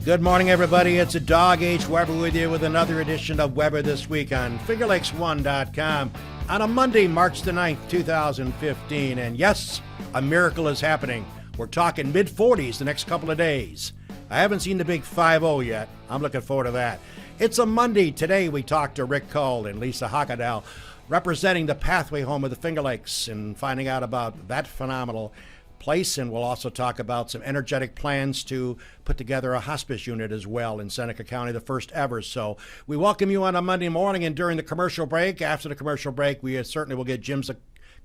Good morning, everybody. It's a Dog H. Weber with you with another edition of Weber This Week on FingerLakes1.com on a Monday, March the 9th, 2015. And yes, a miracle is happening. We're talking mid-40s the next couple of days. I haven't seen the big 5-0 yet. I'm looking forward to that. It's a Monday. Today we talk to Rick Coe and Lisa Hochadel, representing the Pathway Home of the Finger Lakes and finding out about that phenomenal place. And we'll also talk about some energetic plans to put together a hospice unit as well in Seneca County, the first ever. So we welcome you on a Monday morning, and during the commercial break, after the commercial break, we certainly will get Jim's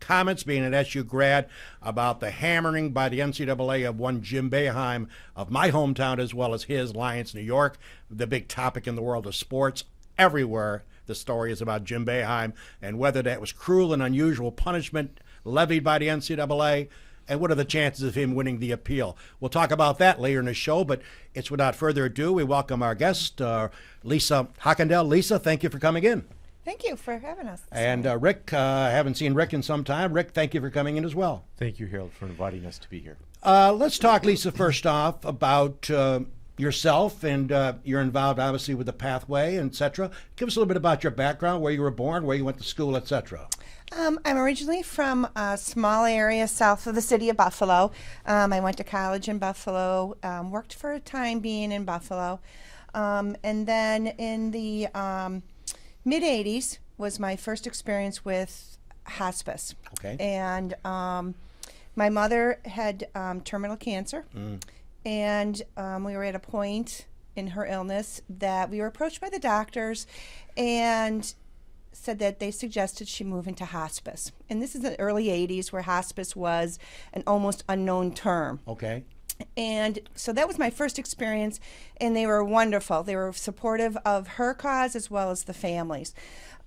comments, being an SU grad, about the hammering by the NCAA of one Jim Boeheim of my hometown as well as his, Lions, New York, the big topic in the world of sports. Everywhere the story is about Jim Boeheim and whether that was cruel and unusual punishment levied by the NCAA, and what are the chances of him winning the appeal. We'll talk about that later in the show, but it's without further ado, we welcome our guest, Lisa Hochadel. Lisa, thank you for coming in. Thank you for having us. And Rick, I haven't seen Rick in some time. Rick, thank you for coming in as well. Thank you, Harold, for inviting us to be here. Let's talk, Lisa, first off about yourself, and you're involved, obviously, with the Pathway, etc. Give us a little bit about your background, where you were born, where you went to school, etc. I'm originally from a small area south of the city of Buffalo. I went to college in Buffalo, worked for a time being in Buffalo, and then in the mid-'80s was my first experience with hospice. Okay. And my mother had terminal cancer, and we were at a point in her illness that we were approached by the doctors and said that they suggested she move into hospice. And this is the early 80s, where hospice was an almost unknown term. Okay. And so that was my first experience, and they were wonderful. They were supportive of her cause as well as the families.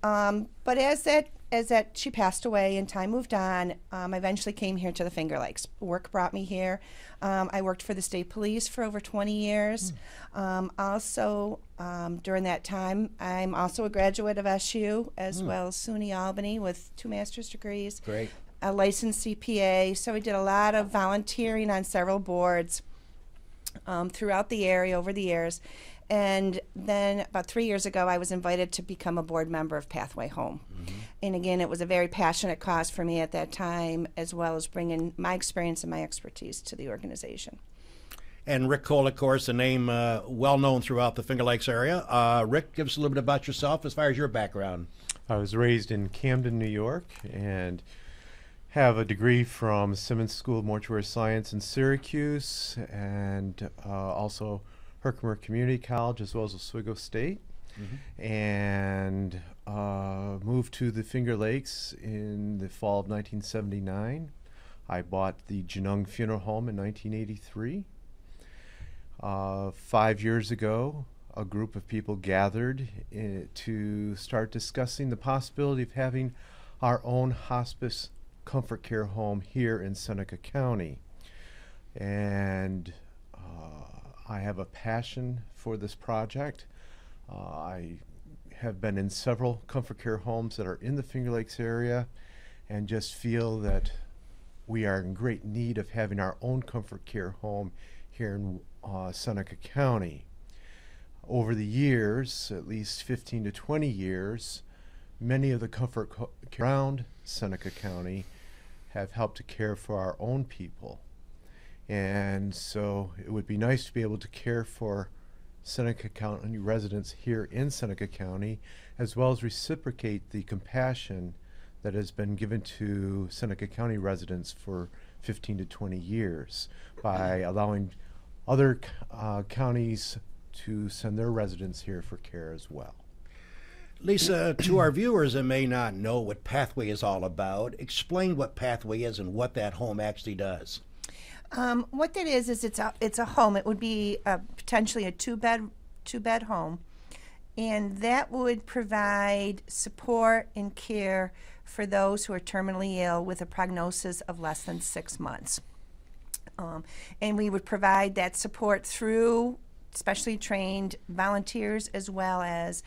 But as that she passed away and time moved on, I eventually came here to the Finger Lakes. Work brought me here. I worked for the state police for over 20 years. Also, during that time, I'm also a graduate of SU as well as SUNY Albany with 2 master's degrees. Great. A licensed CPA. So we did a lot of volunteering on several boards throughout the area over the years. And then about 3 years ago, I was invited to become a board member of Pathway Home. And again, it was a very passionate cause for me at that time, as well as bringing my experience and my expertise to the organization. And Rick Coe, of course, a name well known throughout the Finger Lakes area. Rick, give us a little bit about yourself as far as your background. I was raised in Camden, New York, and have a degree from Simmons School of Mortuary Science in Syracuse, and also Herkimer Community College, as well as Oswego State. And moved to the Finger Lakes in the fall of 1979. I bought the Genung Funeral Home in 1983. 5 years ago, a group of people gathered to start discussing the possibility of having our own hospice comfort care home here in Seneca County. And I have a passion for this project. I have been in several comfort care homes that are in the Finger Lakes area, and just feel that we are in great need of having our own comfort care home here in Seneca County. Over the years, at least 15 to 20 years, many of the comfort care around Seneca County have helped to care for our own people. And so it would be nice to be able to care for Seneca County residents here in Seneca County, as well as reciprocate the compassion that has been given to Seneca County residents for 15 to 20 years by allowing other counties to send their residents here for care as well. Lisa, to our viewers that may not know what Pathway is all about, explain what Pathway is and what that home actually does. What that is it's a home. It would be potentially a two bed home, and that would provide support and care for those who are terminally ill with a prognosis of less than 6 months. And we would provide that support through specially trained volunteers as well as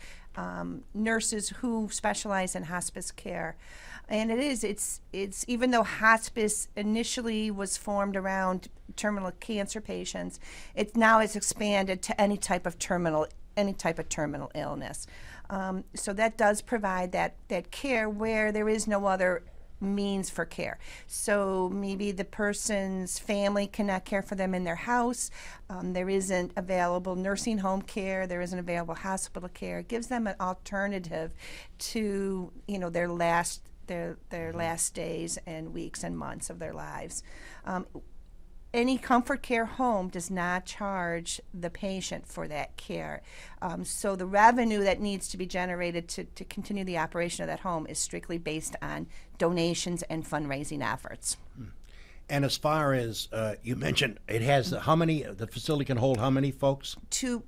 nurses who specialize in hospice care. And it's even though hospice initially was formed around terminal cancer patients, it's expanded to any type of terminal illness. So that does provide that care where there is no other means for care. So maybe the person's family cannot care for them in their house. There isn't available nursing home care. There isn't available hospital care. It gives them an alternative to their last days and weeks and months of their lives. Any comfort care home does not charge the patient for that care. So the revenue that needs to be generated to continue the operation of that home is strictly based on donations and fundraising efforts. And as far as you mentioned, it has the facility can hold how many folks? Two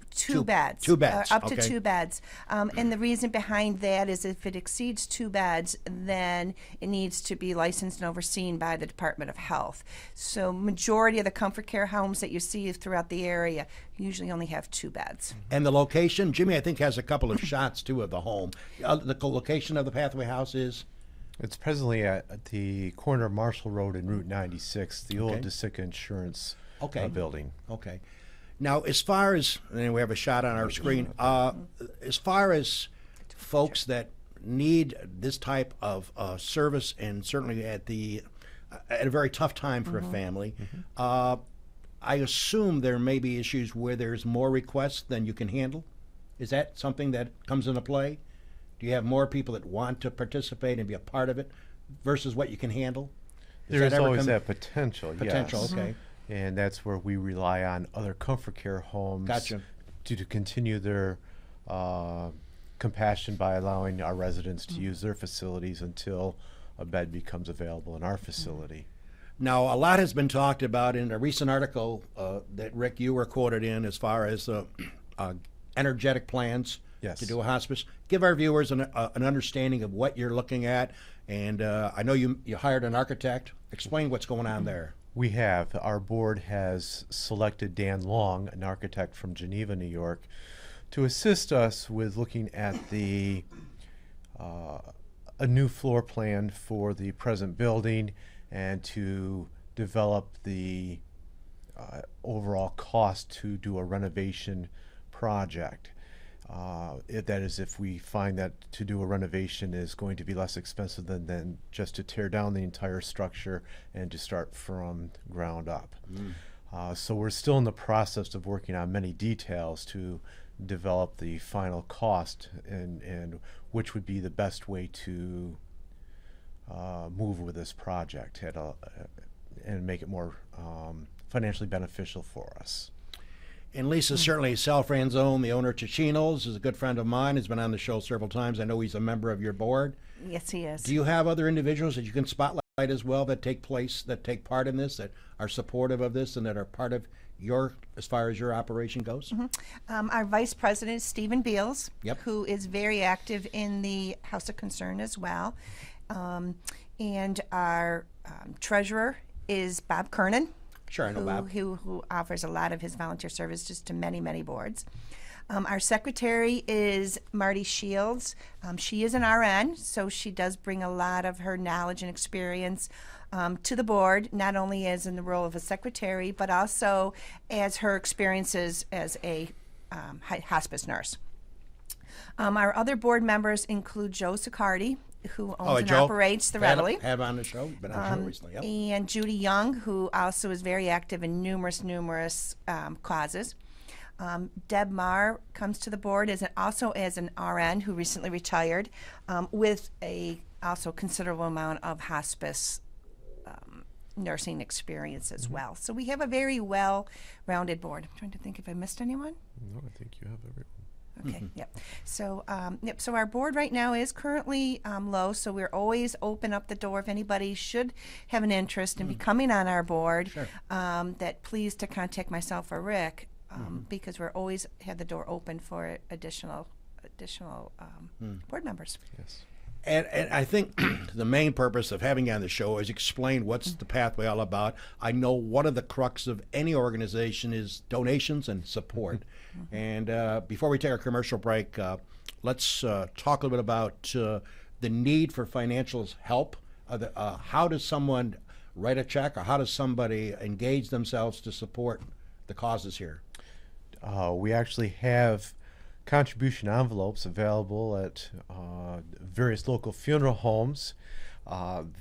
beds. 2 beds. Up to Okay. 2 beds. And the reason behind that is if it exceeds 2 beds, then it needs to be licensed and overseen by the Department of Health. So majority of the comfort care homes that you see throughout the area usually only have 2 beds. And the location, Jimmy, I think has a couple of shots too of the home. The location of the Pathway House is? It's presently at the corner of Marshall Road and Route 96, the old Okay. Seneca Insurance Okay. building. Okay. Now, as far as, and we have a shot on our screen, as far as folks that need this type of service, and certainly at a very tough time for a family, I assume there may be issues where there's more requests than you can handle. Is that something that comes into play? Do you have more people that want to participate and be a part of it versus what you can handle? There's always that potential, Potential, yes. okay. And that's where we rely on other comfort care homes Gotcha. to continue their compassion by allowing our residents to use their facilities until a bed becomes available in our facility. Now, a lot has been talked about in a recent article that, Rick, you were quoted in as far as energetic plans Yes. to do a hospice. Give our viewers an understanding of what you're looking at. And I know you hired an architect. Explain what's going on there. We have. Our board has selected Dan Long, an architect from Geneva, New York, to assist us with looking at a new floor plan for the present building and to develop the overall cost to do a renovation project. That is, if we find that to do a renovation is going to be less expensive than just to tear down the entire structure and to start from ground up. So we're still in the process of working on many details to develop the final cost and which would be the best way to move with this project and make it more financially beneficial for us. And Lisa's certainly Sal Franzone, the owner of Ticino's, is a good friend of mine. Has been on the show several times. I know he's a member of your board. Yes, he is. Do you have other individuals that you can spotlight as well that take part in this, that are supportive of this, and that are part of as far as your operation goes? Our Vice President, Stephen Beals, Yep. who is very active in the House of Concern as well. And our Treasurer is Bob Kernan. Sure, I know Bob. Who offers a lot of his volunteer services to many, many boards. Our secretary is Marty Shields. She is an RN, so she does bring a lot of her knowledge and experience to the board, not only as in the role of a secretary, but also as her experiences as a hospice nurse. Our other board members include Joe Sicardi, who owns and Joe, operates the Readily. Have on the show. Been on the show recently. Yep. And Judy Young, who also is very active in numerous causes. Deb Marr comes to the board also as an RN who recently retired, with a also considerable amount of hospice nursing experience as well. So we have a very well-rounded board. I'm trying to think if I missed anyone. No, I think you have everyone. Okay, yep. So, so our board right now is currently low, so we're always open up the door if anybody should have an interest in becoming on our board, Sure. that please to contact myself or Rick, because we're always have the door open for additional board members. Yes. And I think the main purpose of having you on the show is explain what's the pathway all about. I know one of the crux of any organization is donations and support. And before we take our commercial break, let's talk a little bit about the need for financial help. How does someone write a check, or how does somebody engage themselves to support the causes here? We actually have contribution envelopes available at various local funeral homes.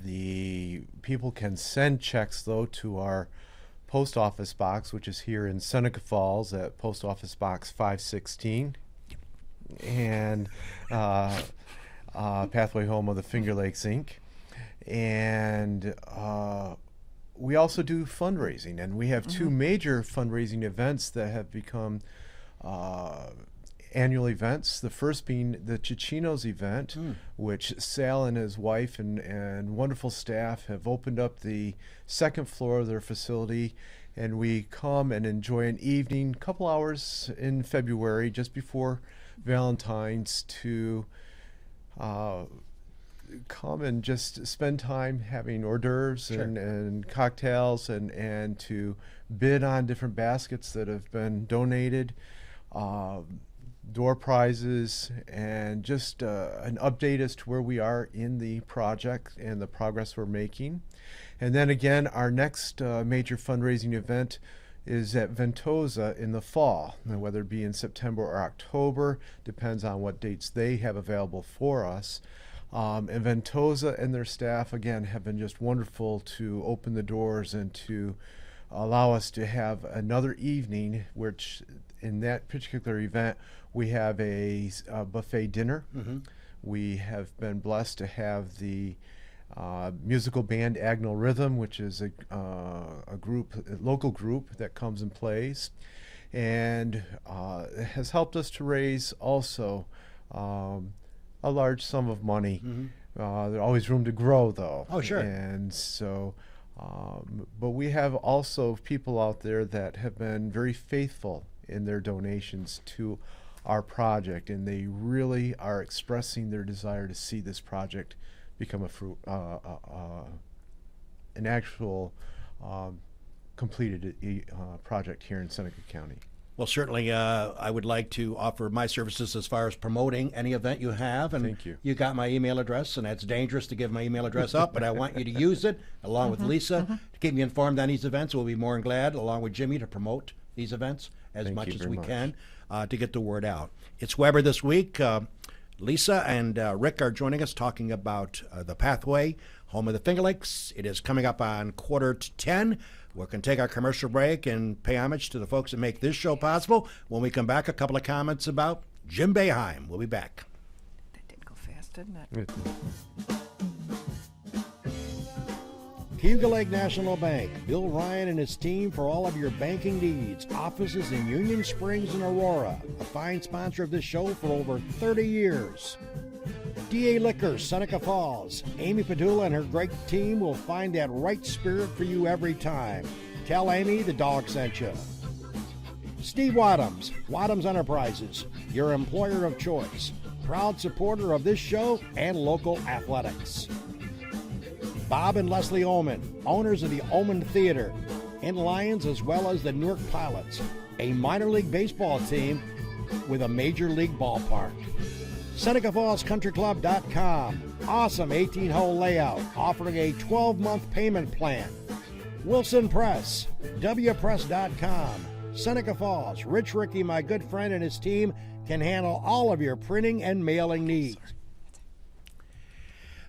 The people can send checks, though, to our post office box, which is here in Seneca Falls at Post Office Box 516, and Pathway Home of the Finger Lakes Inc. And we also do fundraising, and we have two major fundraising events that have become annual events. The first being the Chichinos event, which Sal and his wife and wonderful staff have opened up the second floor of their facility, and we come and enjoy an evening, couple hours in February, just before Valentine's, to come and just spend time having hors d'oeuvres and cocktails, and to bid on different baskets that have been donated, door prizes, and just an update as to where we are in the project and the progress we're making. And then again, our next major fundraising event is at Ventosa in the fall. Now, whether it be in September or October, depends on what dates they have available for us. And Ventosa and their staff, again, have been just wonderful to open the doors and to allow us to have another evening, which in that particular event, we have a buffet dinner. We have been blessed to have the musical band Agnel Rhythm, which is a local group that comes and plays, and has helped us to raise also a large sum of money. There's always room to grow, though. Oh, sure. And so, but we have also people out there that have been very faithful in their donations to our project, and they really are expressing their desire to see this project become an actual completed project here in Seneca County. Well, certainly, I would like to offer my services as far as promoting any event you have. And Thank you. You got my email address, and that's dangerous to give my email address up, but I want you to use it, along with Lisa, to keep me informed on these events. We'll be more than glad, along with Jimmy, to promote these events as much as we can to get the word out. It's Weber this week. Lisa and Rick are joining us talking about the Pathway, home of the Finger Lakes. It is coming up on 9:45. We're going to take our commercial break and pay homage to the folks that make this show possible. When we come back, a couple of comments about Jim Boeheim. We'll be back. That did go fast, didn't it? Cayuga Lake National Bank. Bill Ryan and his team for all of your banking needs. Offices in Union Springs and Aurora. A fine sponsor of this show for over 30 years. DA Liquors, Seneca Falls. Amy Padula and her great team will find that right spirit for you every time. Tell Amy the dog sent you. Steve Wadhams, Wadhams Enterprises, your employer of choice. Proud supporter of this show and local athletics. Bob and Leslie Oman, owners of the Oman Theater, in Lions as well as the Newark Pilots, a minor league baseball team with a major league ballpark. SenecaFallsCountryClub.com, awesome 18-hole layout, offering a 12-month payment plan. Wilson Press, WPress.com, Seneca Falls. Rich Ricky, my good friend, and his team can handle all of your printing and mailing needs.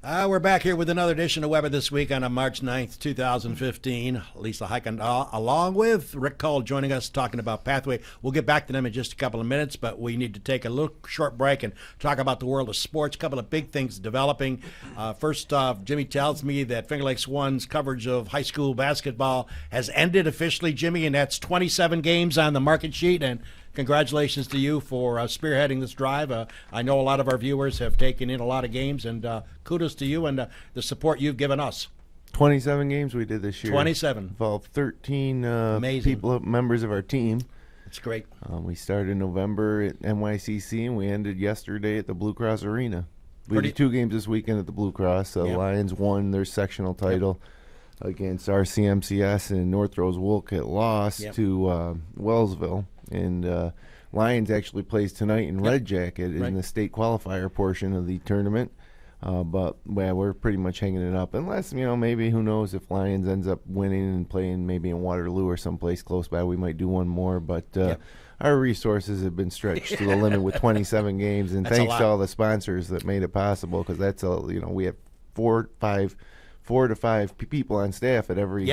We're back here with another edition of Weber This Week on March 9th, 2015. Lisa Heikendal, along with Rick Coe, joining us talking about Pathway. We'll get back to them in just a couple of minutes, but we need to take a little short break and talk about the world of sports. A couple of big things developing. First off, Jimmy tells me that Finger Lakes One's coverage of high school basketball has ended officially, Jimmy, and that's 27 games on the market sheet. And congratulations to you for spearheading this drive. I know a lot of our viewers have taken in a lot of games, and kudos to you and the support you've given us. 27 games we did this year. 27. Involved 13 Amazing. members of our team. It's great. We started in November at NYCC, and we ended yesterday at the Blue Cross Arena. We did 2 games this weekend at the Blue Cross. Lions won their sectional title against RCMCS, and North Rose Wolcott lost to Wellsville. And Lions actually plays tonight in Red Jacket in the state qualifier portion of the tournament. But we're pretty much hanging it up, unless maybe, who knows, if Lions ends up winning and playing maybe in Waterloo or someplace close by, we might do one more. But our resources have been stretched to the limit with 27 games, and thanks to all the sponsors that made it possible, because that's we have 4 to 5 people on staff at every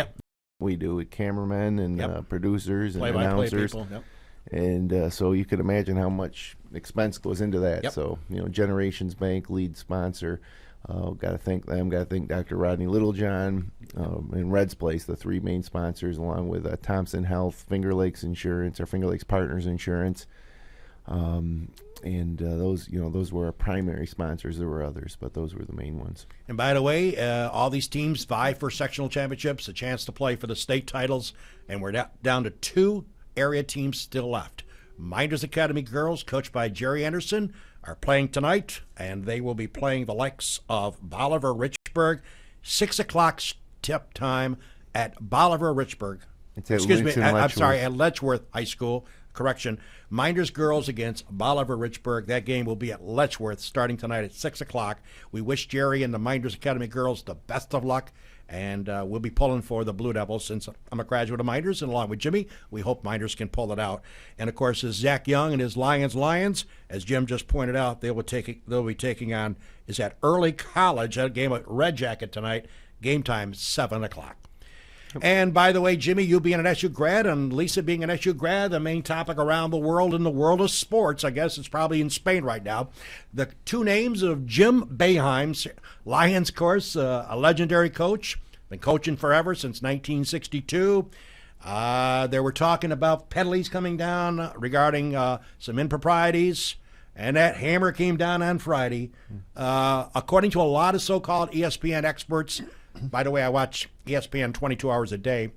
we do, with cameramen and producers and announcers. People. And so you can imagine how much expense goes into that. So, Generations Bank, lead sponsor, got to thank them. Got to thank Dr. Rodney Littlejohn and Red's Place, the 3 main sponsors, along with Thompson Health, Finger Lakes Insurance, or Finger Lakes Partners Insurance. And those were our primary sponsors. There were others, but those were the main ones. And by the way, all these teams vie for sectional championships, a chance to play for the state titles, and we're down to 2 area teams still left. Minders Academy girls, coached by Jerry Anderson, are playing tonight, and they will be playing the likes of Bolivar Richburg. 6 o'clock tip time at Bolivar Richburg. At Letchworth High School. Correction. Minders girls against Bolivar Richburg. That game will be at Letchworth starting tonight at 6 o'clock. We wish Jerry and the Minders Academy girls the best of luck. And we'll be pulling for the Blue Devils, since I'm a graduate of Minders, and along with Jimmy, we hope Minders can pull it out. And of course, as Zach Young and his Lions, as Jim just pointed out, they'll be taking on is at Early College. That game at Red Jacket tonight. Game time 7 o'clock. And by the way, Jimmy, you being an SU grad and Lisa being an SU grad, the main topic around the world in the world of sports, I guess it's probably in Spain right now. The 2 names of Jim Boeheim, Lions, of course, a legendary coach, been coaching forever since 1962. They were talking about penalties coming down regarding some improprieties, and that hammer came down on Friday. According to a lot of so-called ESPN experts, by the way, I watch ESPN 22 hours a day,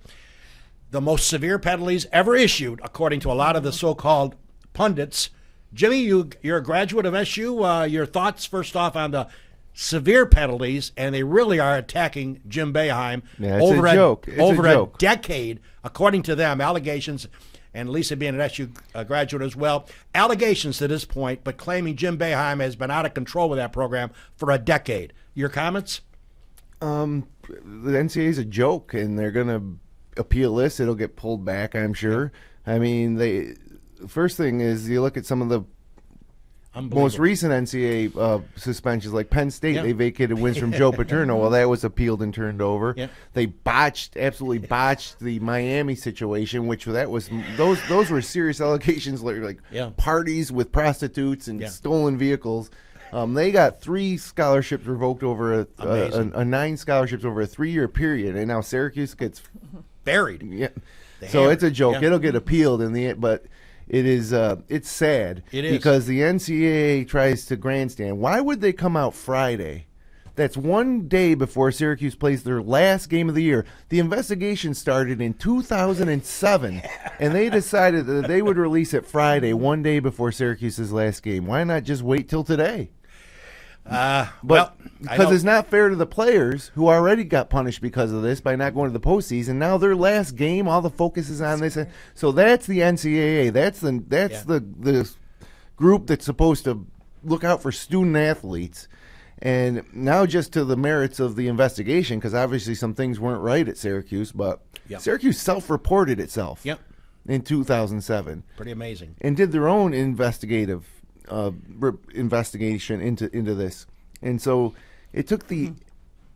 the most severe penalties ever issued, according to a lot of the so-called pundits. Jimmy, you're a graduate of SU. Your thoughts, first off, on the severe penalties, and they really are attacking Jim Boeheim over a decade, according to them, allegations, and Lisa being an SU graduate as well, allegations to this point, but claiming Jim Boeheim has been out of control with that program for a decade. Your comments? The NCAA is a joke, and they're going to appeal this. It'll get pulled back, I'm sure. I mean, the first thing is you look at some of the most recent NCAA suspensions, like Penn State, they vacated wins from Joe Paterno. Well, that was appealed and turned over. They absolutely botched the Miami situation, which those were serious allegations, like parties with prostitutes and stolen vehicles. They got 3 scholarships revoked over a 9 scholarships over a 3-year period, and now Syracuse gets buried. So it's a joke. It'll get appealed in the end, but it is it's sad. It is, because the NCAA tries to grandstand. Why would they come out Friday? That's 1 day before Syracuse plays their last game of the year. The investigation started in 2007, and they decided that they would release it Friday, 1 day before Syracuse's last game. Why not just wait till today? Because it's not fair to the players who already got punished because of this by not going to the postseason. Now their last game, all the focus is on this. So that's the NCAA. That's the group that's supposed to look out for student athletes. And now just to the merits of the investigation, because obviously some things weren't right at Syracuse, but Syracuse self-reported itself in 2007. Pretty amazing. And did their own investigation into this. And so it took the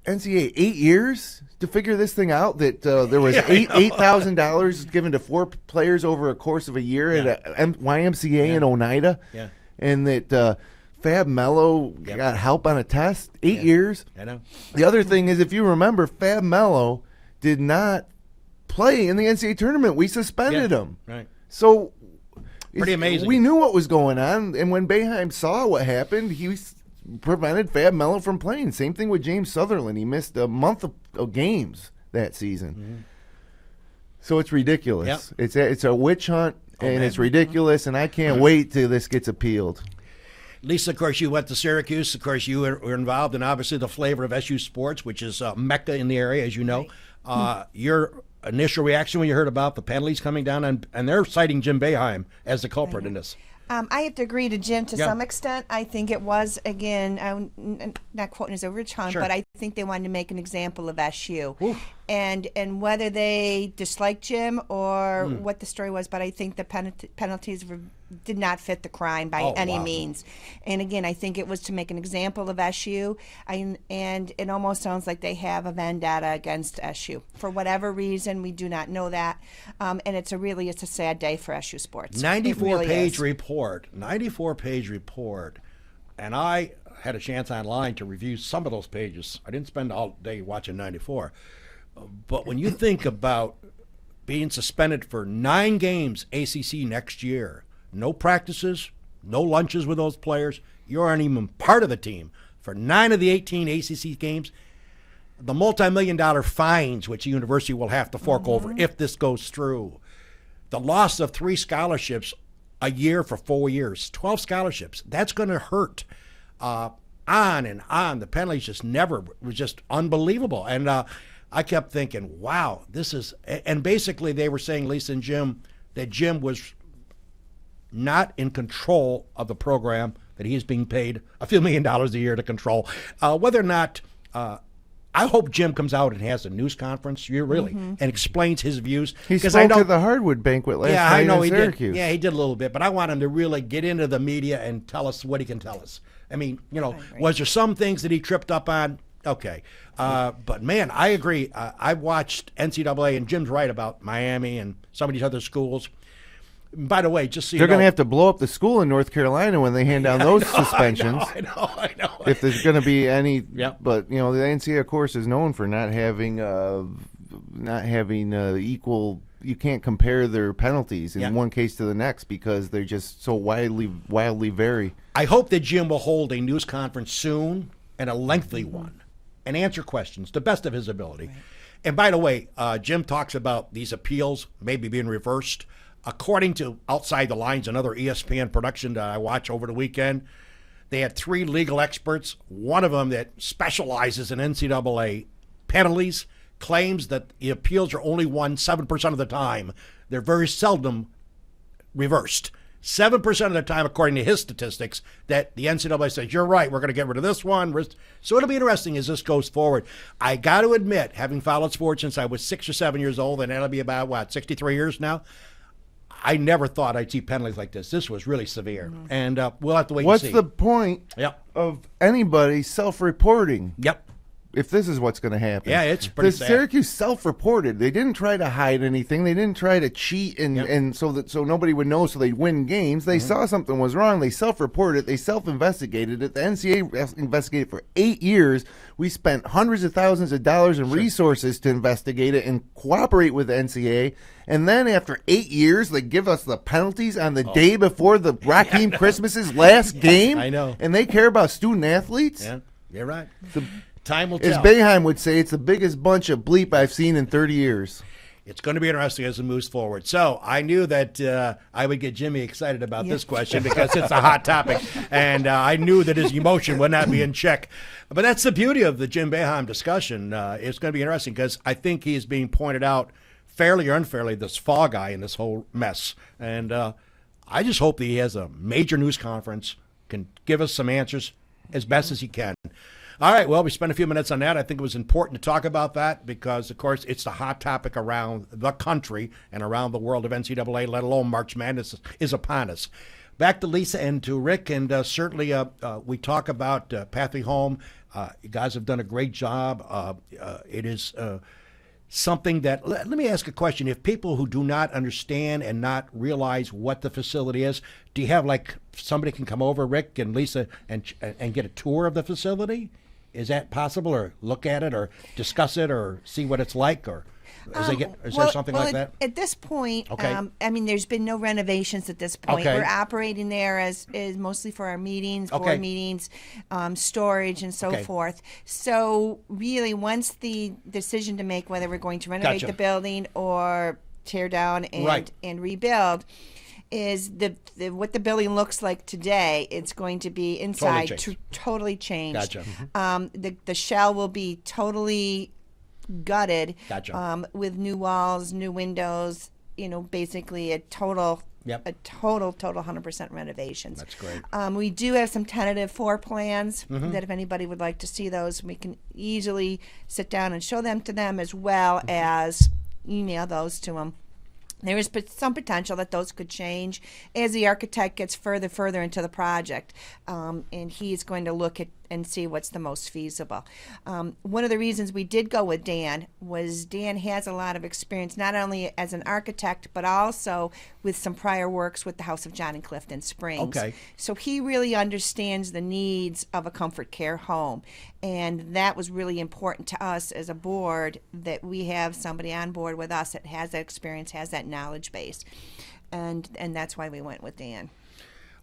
NCAA 8 years to figure this thing out, that there was $8,000 given to 4 players over a course of a year at a YMCA in Oneida, and that Fab Mello got help on a test. 8 years. I know. The other thing is, if you remember, Fab Mello did not play in the NCAA tournament. We suspended him. Right. So pretty amazing. We knew what was going on, and when Boeheim saw what happened, he prevented Fab Mello from playing. Same thing with James Sutherland. He missed a month of games that season. Mm-hmm. So it's ridiculous. It's a witch hunt, and it's ridiculous, and I can't wait till this gets appealed. Lisa, of course, you went to Syracuse. Of course, you were involved in obviously the flavor of SU sports, which is Mecca in the area, as you know. Your initial reaction when you heard about the penalties coming down, and they're citing Jim Boeheim as the culprit in this. I have to agree to Jim to Yeah. some extent. I think it was, again, I'm not quoting his over tongue, Sure. but I think they wanted to make an example of SU. Oof. And whether they disliked Jim or what the story was, but I think the penalties did not fit the crime by any means. And again, I think it was to make an example of SU, and it almost sounds like they have a vendetta against SU. For whatever reason, we do not know that. And it's a sad day for SU sports. 94-page report. 94-page report. And I had a chance online to review some of those pages. I didn't spend all day watching 94. But when you think about being suspended for 9 games ACC next year, no practices, no lunches with those players, you aren't even part of the team for 9 of the 18 ACC games, the multi-million-dollar fines which the university will have to fork over if this goes through, the loss of 3 scholarships a year for 4 years, 12 scholarships, that's going to hurt. On and on. The penalties was just unbelievable. And I kept thinking, wow, this is, and basically they were saying, Lisa and Jim, that Jim was not in control of the program, that he is being paid a few $1 million a year to control. Whether or not, I hope Jim comes out and has a news conference, and explains his views. He spoke at the Hardwood banquet last night I know in he Syracuse. did. Yeah, he did a little bit, but I want him to really get into the media and tell us what he can tell us. I mean, was there some things that he tripped up on? Okay. But, man, I agree. I watched NCAA, and Jim's right about Miami and some of these other schools. By the way, just so you They're know, going to have to blow up the school in North Carolina when they hand down those suspensions. I know. If there's going to be any, Yep. But the NCAA, of course, is known for not having equal. You can't compare their penalties in one case to the next because they're just so wildly vary. I hope that Jim will hold a news conference soon, and a lengthy one, and answer questions to the best of his ability. Right. And by the way, Jim talks about these appeals maybe being reversed. According to Outside the Lines, another ESPN production that I watched over the weekend, they had 3 legal experts. One of them that specializes in NCAA penalties claims that the appeals are only won 7% of the time. They're very seldom reversed. 7% of the time, according to his statistics, that the NCAA says, you're right, we're going to get rid of this one. So it'll be interesting as this goes forward. I got to admit, having followed sports since I was 6 or 7 years old, and that'll be about, 63 years now, I never thought I'd see penalties like this. This was really severe. And we'll have to wait and see. What's the point of anybody self-reporting? Yep. If this is what's going to happen. Yeah, it's pretty sad. Syracuse self-reported. They didn't try to hide anything. They didn't try to cheat and so nobody would know so they'd win games. They saw something was wrong. They self-reported it. They self-investigated it. The NCAA investigated for 8 years. We spent hundreds of thousands of dollars and resources to investigate it and cooperate with the NCAA. And then after 8 years, they give us the penalties on the day before the Raheem Christmas's last game. I know. And they care about student athletes? Yeah, you're right. Time will tell. As Boeheim would say, it's the biggest bunch of bleep I've seen in 30 years. It's going to be interesting as it moves forward. So I knew that I would get Jimmy excited about this question because it's a hot topic, and I knew that his emotion would not be in check. But that's the beauty of the Jim Boeheim discussion. It's going to be interesting because I think he is being pointed out, fairly or unfairly, this fall guy in this whole mess. And I just hope that he has a major news conference, can give us some answers as best as he can. All right, well, we spent a few minutes on that. I think it was important to talk about that because, of course, it's the hot topic around the country and around the world of NCAA, let alone March Madness is upon us. Back to Lisa and to Rick, and certainly we talk about Pathway Home. You guys have done a great job. It is something that, let me ask a question. If people who do not understand and not realize what the facility is, do you have like somebody can come over, Rick and Lisa, and get a tour of the facility? Is that possible, or look at it, or discuss it, or see what it's like, or is there something like that? At this point, Okay. There's been no renovations at this point. Okay. We're operating there as mostly for our meetings, Okay. board meetings, storage, and so Okay. forth. So really, once the decision to make whether we're going to renovate Gotcha. the building or tear down Right. and rebuild, is what the building looks like today. It's going to be inside totally changed. Gotcha. The shell will be totally gutted. Gotcha. With new walls, new windows. Basically a total. Yep. A total 100% renovations. That's great. We do have some tentative floor plans that if anybody would like to see those, we can easily sit down and show them to them, as well as email those to them. There is some potential that those could change as the architect gets further into the project, and he's going to look at and see what's the most feasible. One of the reasons we did go with Dan was Dan has a lot of experience, not only as an architect, but also with some prior works with the House of John and Clifton Springs. Okay. So he really understands the needs of a comfort care home. And that was really important to us as a board, that we have somebody on board with us that has that experience, has that knowledge base. And that's why we went with Dan.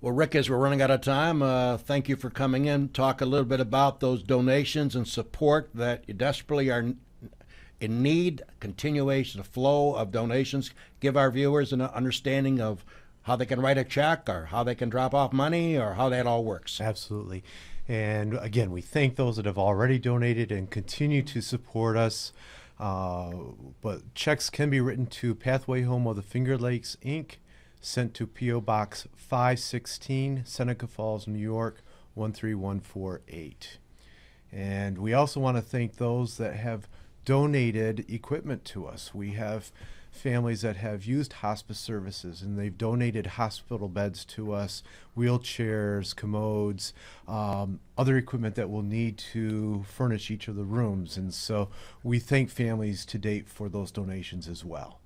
Well, Rick, as we're running out of time, thank you for coming in. Talk a little bit about those donations and support that you desperately are in need. Continuation, flow of donations. Give our viewers an understanding of how they can write a check, or how they can drop off money, or how that all works. Absolutely. And again, we thank those that have already donated and continue to support us. But checks can be written to Pathway Home of the Finger Lakes, Inc., sent to P.O. Box 516, Seneca Falls, New York, 13148. And we also want to thank those that have donated equipment to us. We have families that have used hospice services, and they've donated hospital beds to us, wheelchairs, commodes, other equipment that we'll need to furnish each of the rooms. And so we thank families to date for those donations as well.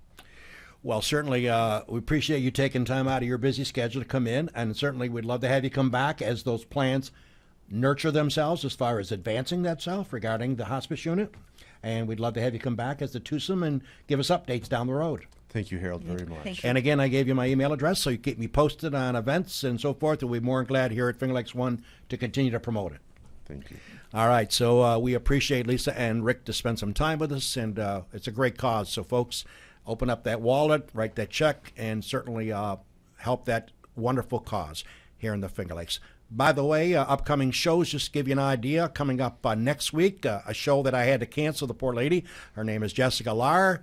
Well, certainly we appreciate you taking time out of your busy schedule to come in, and certainly we'd love to have you come back as those plans nurture themselves as far as advancing themselves regarding the hospice unit. And we'd love to have you come back as the twosome and give us updates down the road. Thank you, Harold, very much. Thank you. And again, I gave you my email address, so you keep me posted on events and so forth, and we'll be more than glad here at Finger Lakes One to continue to promote it. Thank you. All right, so we appreciate Lisa and Rick to spend some time with us, and it's a great cause. So, folks, open up that wallet, write that check, and certainly help that wonderful cause here in the Finger Lakes. By the way, upcoming shows, just to give you an idea, coming up next week, a show that I had to cancel, the poor lady. Her name is Jessica Lahr.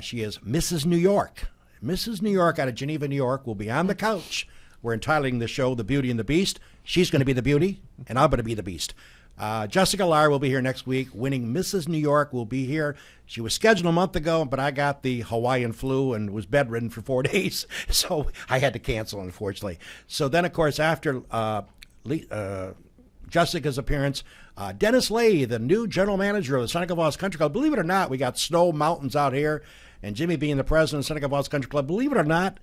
She is Mrs. New York. Mrs. New York out of Geneva, New York, will be on the couch. We're entitling the show The Beauty and the Beast. She's going to be the beauty, and I'm going to be the beast. Jessica Lahr will be here next week. Winning Mrs. New York will be here. She was scheduled a month ago, but I got the Hawaiian flu and was bedridden for 4 days, so I had to cancel, unfortunately. So then, of course, after Jessica's appearance, Dennis Lay, the new general manager of the Seneca Falls Country Club. Believe it or not, we got snow mountains out here, and Jimmy being the president of Seneca Falls Country Club, believe it or not,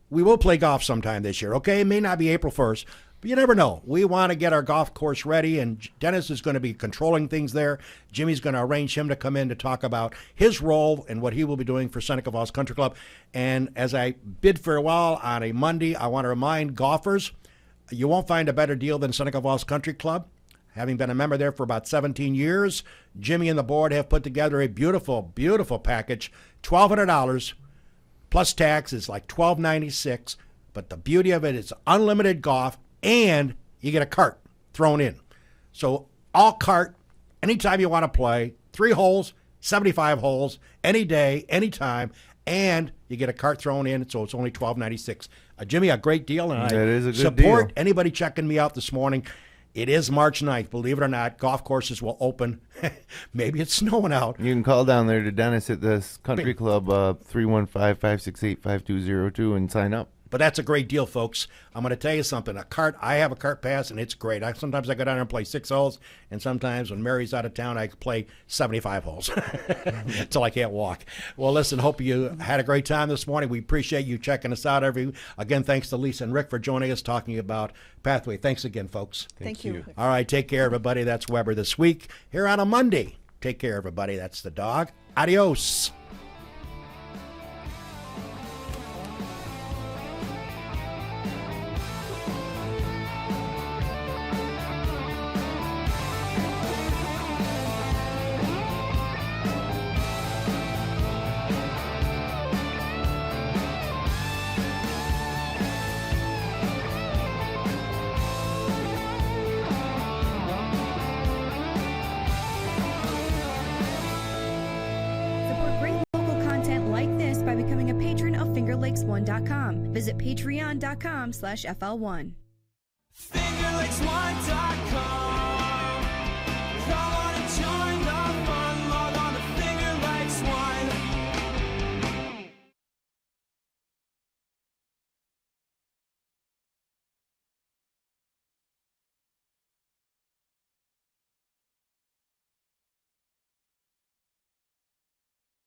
we will play golf sometime this year, okay? It may not be April 1st, but you never know. We want to get our golf course ready, and Dennis is going to be controlling things there. Jimmy's going to arrange him to come in to talk about his role and what he will be doing for Seneca Falls Country Club. And as I bid farewell on a Monday, I want to remind golfers, you won't find a better deal than Seneca Falls Country Club. Having been a member there for about 17 years, Jimmy and the board have put together a beautiful, beautiful package, $1,200 plus tax is like $1,296. But the beauty of it is unlimited golf, and you get a cart thrown in. So all cart, anytime you want to play, 3 holes, 75 holes, any day, anytime, and you get a cart thrown in, so it's only $1,296. Jimmy, a great deal, and That is a good support deal. anybody checking me out this morning. It is March 9th. Believe it or not, golf courses will open. Maybe it's snowing out. You can call down there to Dennis at this country club, 315-568-5202, and sign up. But that's a great deal, folks. I'm going to tell you something. I have a cart pass, and it's great. Sometimes I go down there and play 6 holes, and sometimes when Mary's out of town, I play 75 holes until I can't walk. Well, listen, hope you had a great time this morning. We appreciate you checking us out. Again, thanks to Lisa and Rick for joining us, talking about Pathway. Thanks again, folks. Thank you. All right, take care, everybody. That's Weber this week here on a Monday. Take care, everybody. That's the dog. Adios. Visit patreon.com/FL1. FingerLakes1.com